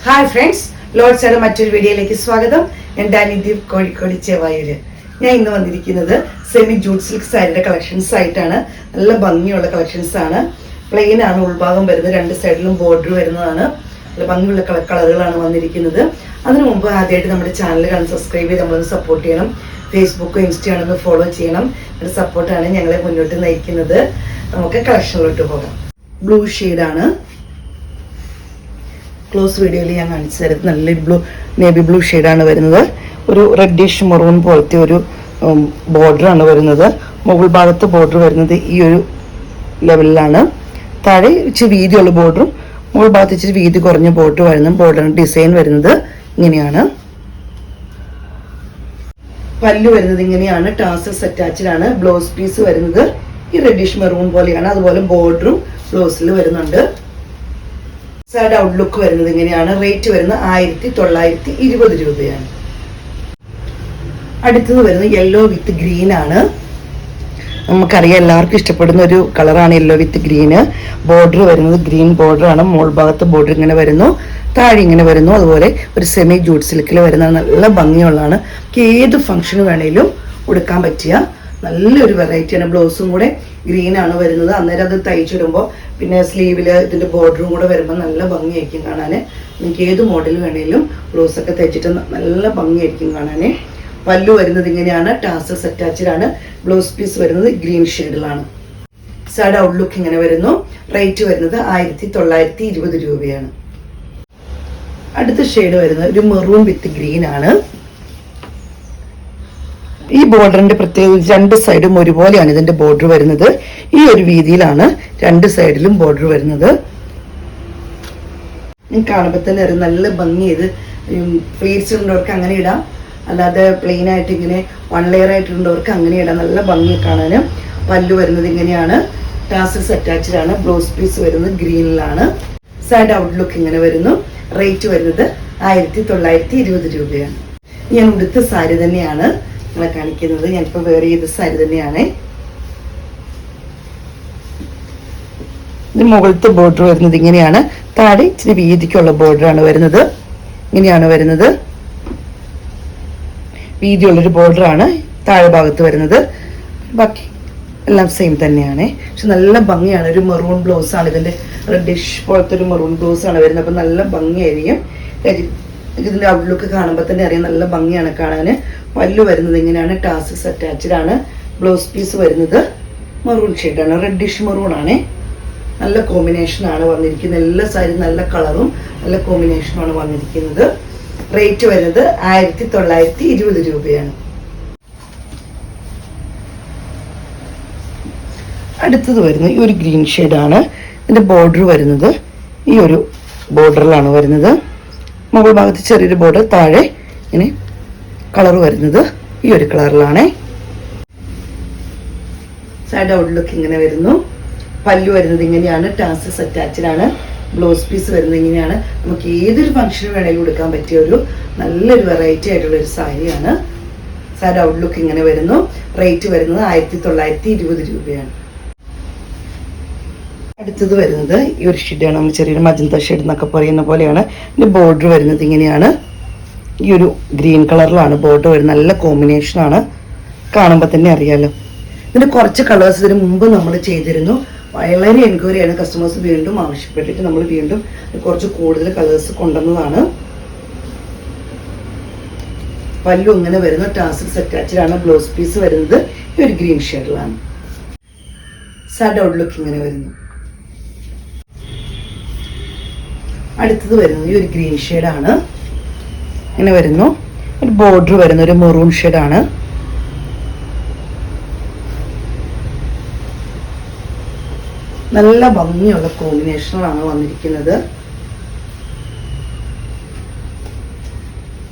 Hi friends, ലോഡ്സയുടെ മറ്റൊരു വീഡിയോയിലേക്ക് സ്വാഗതം. ഞാൻ ഡാനിദീപ്, കോഴിക്കോട് ചെവായൂര്. ഞാൻ ഇന്ന് വന്നിരിക്കുന്നത് സെമി ജൂട്ട് സിൽക്ക് സാരിയുടെ കളക്ഷൻസ് ആയിട്ടാണ്. നല്ല ഭംഗിയുള്ള കളക്ഷൻസ് ആണ്. പ്ലെയിൻ ആണ് ഉൾഭാഗം വരുന്നത്, രണ്ട് സൈഡിലും ബോർഡർ വരുന്നതാണ്. നല്ല ഭംഗിയുള്ള കളറുകളാണ് വന്നിരിക്കുന്നത്. അതിനു മുമ്പ് ആദ്യമായിട്ട് നമ്മുടെ ചാനൽ കാണാൻ സബ്സ്ക്രൈബ് ചെയ്ത് നമ്മളൊന്ന് സപ്പോർട്ട് ചെയ്യണം. ഫേസ്ബുക്കും ഇൻസ്റ്റയാണെന്ന് ഫോളോ ചെയ്യണം. ഒരു സപ്പോർട്ടാണ് ഞങ്ങളെ മുന്നോട്ട് നയിക്കുന്നത്. നമുക്ക് കളക്ഷനിലോട്ട് പോകാം. ബ്ലൂ ഷെയ്ഡാണ്. ക്ലോസ് വീഡിയോയിൽ ഞാൻ കാണിച്ചു തരുന്നത് നല്ലൊരു നേവി ബ്ലൂ ഷെയ്ഡാണ് വരുന്നത്. ഒരു റെഡിഷ് മെറൂൺ പോലത്തെ ഒരു ബോർഡറാണ് വരുന്നത്. മുകൾ ഭാഗത്ത് ബോർഡർ വരുന്നത് ഈ ഒരു ലെവലിലാണ്. താഴെ ഇച്ചിരി വീതിയുള്ള ബോർഡറും മുകൾ ഭാഗത്ത് ഇച്ചിരി വീതി കുറഞ്ഞ ബോർഡർ വരുന്ന ബോർഡറിന് ഡിസൈൻ വരുന്നത് ഇങ്ങനെയാണ്. പല്ലു വരുന്നത് ഇങ്ങനെയാണ്. ടാസൽസ് അറ്റാച്ച്ഡ് ആണ്. ബ്ലൗസ് പീസ് വരുന്നത് ഈ റെഡിഷ് മെറൂൺ പോലെയാണ്. അതുപോലെ ബോർഡറും ബ്ലൗസിൽ വരുന്നുണ്ട്. സാരിയുടെ ഔട്ട്ലുക്ക് വരുന്നത് ഇങ്ങനെയാണ്. റേറ്റ് വരുന്നത് 1920 രൂപയാണ്. അടുത്തത് വരുന്നത് യെല്ലോ വിത്ത് ഗ്രീൻ ആണ്. നമുക്കറിയാം, എല്ലാവർക്കും ഇഷ്ടപ്പെടുന്ന ഒരു കളറാണ് യെല്ലോ വിത്ത് ഗ്രീന്. ബോർഡർ വരുന്നത് ഗ്രീൻ ബോർഡർ ആണ്. മോൾ ഭാഗത്ത് ബോർഡർ ഇങ്ങനെ വരുന്നു, താഴെ ഇങ്ങനെ വരുന്നു. അതുപോലെ ഒരു സെമി ജൂട്ട് സിൽക്കിൽ വരുന്ന നല്ല ഭംഗിയുള്ളതാണ്. ഏത് ഫംഗ്ഷന് വേണേലും ഉടുക്കാൻ പറ്റിയ നല്ലൊരു വെറൈറ്റിയാണ്. ബ്ലൗസും കൂടെ ഗ്രീൻ ആണ് വരുന്നത്. അന്നേരം അത് തയ്ച്ചിടുമ്പോൾ പിന്നെ സ്ലീവിൽ ഇതിന്റെ ബോർഡറും കൂടെ വരുമ്പോൾ നല്ല ഭംഗിയായിരിക്കും കാണാൻ. നിങ്ങൾക്ക് ഏത് മോഡൽ വേണേലും ബ്ലൗസൊക്കെ തയ്ച്ചിട്ട് നല്ല ഭംഗിയായിരിക്കും കാണാൻ. പല്ലു വരുന്നത് ഇങ്ങനെയാണ്. ടാസൽസ് അറ്റാച്ച്ഡ് ആണ്. ബ്ലൗസ് പീസ് വരുന്നത് ഗ്രീൻ ഷെയ്ഡിലാണ്. സാരിയുടെ ഔട്ട്ലുക്ക് ഇങ്ങനെ വരുന്നു. റേറ്റ് വരുന്നത് 1920 രൂപയാണ്. അടുത്ത ഷെയ്ഡ് വരുന്നത് ഒരു മെറൂൺ വിത്ത് ഗ്രീൻ ആണ്. ഈ ബോർഡറിന്റെ പ്രത്യേകത രണ്ട് സൈഡും ഒരുപോലെയാണ് ഇതിന്റെ ബോർഡർ വരുന്നത്. ഈ ഒരു രീതിയിലാണ് രണ്ട് സൈഡിലും ബോർഡർ വരുന്നത്. കാണുമ്പോൾ തന്നെ അറിയാം നല്ല ഭംഗി. ഇത് പ്ലീറ്റ്സ് ഉള്ളവർക്ക് അങ്ങനെ ഇടാം, അല്ലാതെ പ്ലെയിൻ ആയിട്ട് ഇങ്ങനെ വൺ ലെയർ ആയിട്ടുള്ളവർക്ക് അങ്ങനെ ഇടാം. നല്ല ഭംഗി കാണാൻ. പല്ലു വരുന്നത് ഇങ്ങനെയാണ്. ടാസൽസ് അറ്റാച്ച്ഡ് ആണ്. ബ്ലൗസ് പീസ് വരുന്നത് ഗ്രീനിലാണ്. സാരിയുടെ ഔട്ട്ലുക്ക് ഇങ്ങനെ വരുന്നു. റേറ്റ് വരുന്നത് 1920 രൂപയാണ്. ഞാൻ ഉടുത്ത സാരി തന്നെയാണ് നിങ്ങളെ കാണിക്കുന്നത്. ഞാനിപ്പോൾ വേറെ ചെയ്ത സാരി തന്നെയാണ്. ഇത് മുകളിലത്തെ ബോർഡർ വരുന്നത് ഇങ്ങനെയാണ്. താഴെ ഇച്ചിരി വീതിക്കുള്ള ബോർഡറാണ് വരുന്നത്. ഇങ്ങനെയാണ് വരുന്നത്. വീതിയുള്ളൊരു ബോർഡറാണ് താഴെ ഭാഗത്ത് വരുന്നത്. ബാക്കി എല്ലാം സെയിം തന്നെയാണ്. പക്ഷെ നല്ല ഭംഗിയാണ്. ഒരു മെറൂൺ ബ്ലൗസ് ആണ്. ഇതിന്റെ റെഡിഷ് പോലത്തെ ഒരു മെറൂൺ ബ്ലൗസ് ആണ് വരുന്നത്. അപ്പൊ നല്ല ഭംഗിയായിരിക്കും. ഇതിന്റെ ഔട്ട്ലുക്ക് കാണുമ്പോൾ തന്നെ അറിയാം നല്ല ഭംഗിയാണ് കാണാൻ. പല്ലു വരുന്നത് ഇങ്ങനെയാണ്. ടാസൽസ് അറ്റാച്ച്ഡ് ആണ്. ബ്ലൗസ് പീസ് വരുന്നത് മെറൂൺ ഷെയ്ഡാണ്. റെഡിഷ് മെറൂൺ ആണ്. നല്ല കോമ്പിനേഷൻ ആണ് വന്നിരിക്കുന്നത്. എല്ലാ സാരി നല്ല കളറും നല്ല കോമ്പിനേഷനുമാണ് വന്നിരിക്കുന്നത്. റേറ്റ് വരുന്നത് 1920 രൂപയാണ്. അടുത്തത് വരുന്നത് ഈ ഒരു ഗ്രീൻ ഷെയ്ഡാണ്. ഇതിന്റെ ബോർഡർ വരുന്നത് ഈ ഒരു ബോർഡറിലാണ് വരുന്നത്. മുകൾ ഭാഗത്ത് ചെറിയൊരു ബോർഡർ, താഴെ ഇങ്ങനെ കളർ വരുന്നത് ഈ ഒരു കളറിലാണ്. സാരിയുടെ ഔട്ട്ലുക്ക് ഇങ്ങനെ വരുന്നു. പല്ലു വരുന്നത് ഇങ്ങനെയാണ്. ടാസൽസ് അറ്റാച്ച്ഡ് ആണ്. ബ്ലൗസ് പീസ് വരുന്നത് ഇങ്ങനെയാണ്. നമുക്ക് ഏതൊരു ഫംഗ്ഷന് വേണമെങ്കിലും കൊടുക്കാൻ പറ്റിയ ഒരു നല്ലൊരു വെറൈറ്റി ആയിട്ടുള്ള ഒരു സാരിയാണ്. സാരിയുടെ ഔട്ട്ലുക്ക് ഇങ്ങനെ വരുന്നു. റേറ്റ് വരുന്നത് 1920 രൂപയാണ്. അടുത്തത് വരുന്നത് ഈ ഒരു ഷെയ്ഡാണ്. നമ്മൾ ചെറിയൊരു മജന്ത ഷെയ്ഡ് എന്നൊക്കെ പറയുന്ന പോലെയാണ്. ഇതിന്റെ ബോർഡർ വരുന്നത് ഇങ്ങനെയാണ്. ഈ ഒരു ഗ്രീൻ കളറിലാണ് ബോർഡർ വരുന്നത്. നല്ല കോമ്പിനേഷനാണ്. കാണുമ്പോൾ തന്നെ അറിയാലോ. ഇതിന്റെ കുറച്ച് കളേഴ്സ് ഇതിന് മുമ്പ് നമ്മൾ ചെയ്തിരുന്നു. വളരെ എൻക്വയറിയാണ്. കസ്റ്റമേഴ്സ് വീണ്ടും ആവശ്യപ്പെട്ടിട്ട് നമ്മൾ വീണ്ടും കുറച്ച് കൂടുതൽ കളേഴ്സ് കൊണ്ടുവന്നതാണ്. പല്ലു ഇങ്ങനെ വരുന്നു. ടാസൽസ് അറ്റാച്ച്ഡ് ആണ്. ബ്ലൗസ് പീസ് വരുന്നത് ഈ ഒരു ഗ്രീൻ ഷെയ്ഡിലാണ്. സാരിയുടെ ഔട്ട്ലുക്ക് ഇങ്ങനെ വരുന്നു. അടുത്തത് വരുന്നത് ഈ ഒരു ഗ്രീൻ ഷെയ്ഡാണ്. ഇങ്ങനെ വരുന്നു. ഒരു ബോർഡർ വരുന്ന ഒരു മെറൂൺ ഷെയ്ഡാണ്. നല്ല ഭംഗിയുള്ള കോമ്പിനേഷനാണ് വന്നിരിക്കുന്നത്.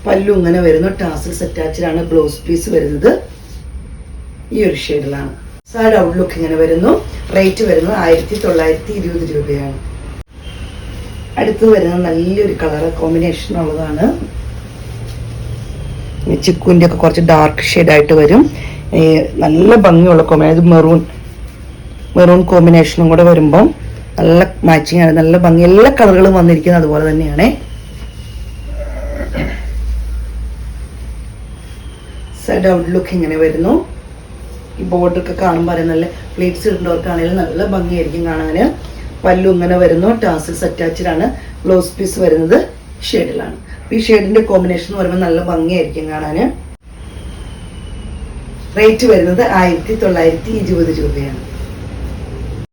പല്ലു ഇങ്ങനെ വരുന്നു. ടാസൽസ് അറ്റാച്ച്ഡ് ആണ്. ബ്ലൗസ് പീസ് വരുന്നത് ഈ ഒരു ഷെയ്ഡിലാണ്. സാരിയുടെ ഔട്ട്ലുക്ക് ഇങ്ങനെ വരുന്നു. റേറ്റ് വരുന്നത് 1920 രൂപയാണ്. അടുത്തത് വരുന്നത് നല്ലൊരു കളർ കോമ്പിനേഷൻ ഉള്ളതാണ്. ചിക്കുവിൻ്റെ ഒക്കെ കുറച്ച് ഡാർക്ക് ഷെയ്ഡായിട്ട് വരും. നല്ല ഭംഗിയുള്ള കോമ്പിനേഷൻ. മെറൂൺ കോമ്പിനേഷനും കൂടെ വരുമ്പോൾ നല്ല മാച്ചിങ് ആണ്. നല്ല ഭംഗി. എല്ലാ കളറുകളും വന്നിരിക്കുന്നത് അതുപോലെ തന്നെയാണ്. സൈഡ് ഔട്ട്ലുക്ക് ഇങ്ങനെ വരുന്നു. ഈ ബോർഡറൊക്കെ കാണുമ്പോൾ അറിയാം, നല്ല പ്ലേറ്റ്സ് ഇടുന്നവർക്കാണെങ്കിലും നല്ല ഭംഗിയായിരിക്കും കാണാൻ. പല്ലു ഇങ്ങനെ വരുന്നു, ടാസിൽസ് അറ്റാച്ച്ഡ് ആണ്. ബ്ലൗസ് പീസ് വരുന്നത് ഷെയ്ഡിലാണ്. ഈ ഷെയ്ഡിന്റെ കോമ്പിനേഷൻ എന്ന് പറയുമ്പോൾ നല്ല ഭംഗിയായിരിക്കും കാണാൻ. റേറ്റ് വരുന്നത് 1920 രൂപയാണ്.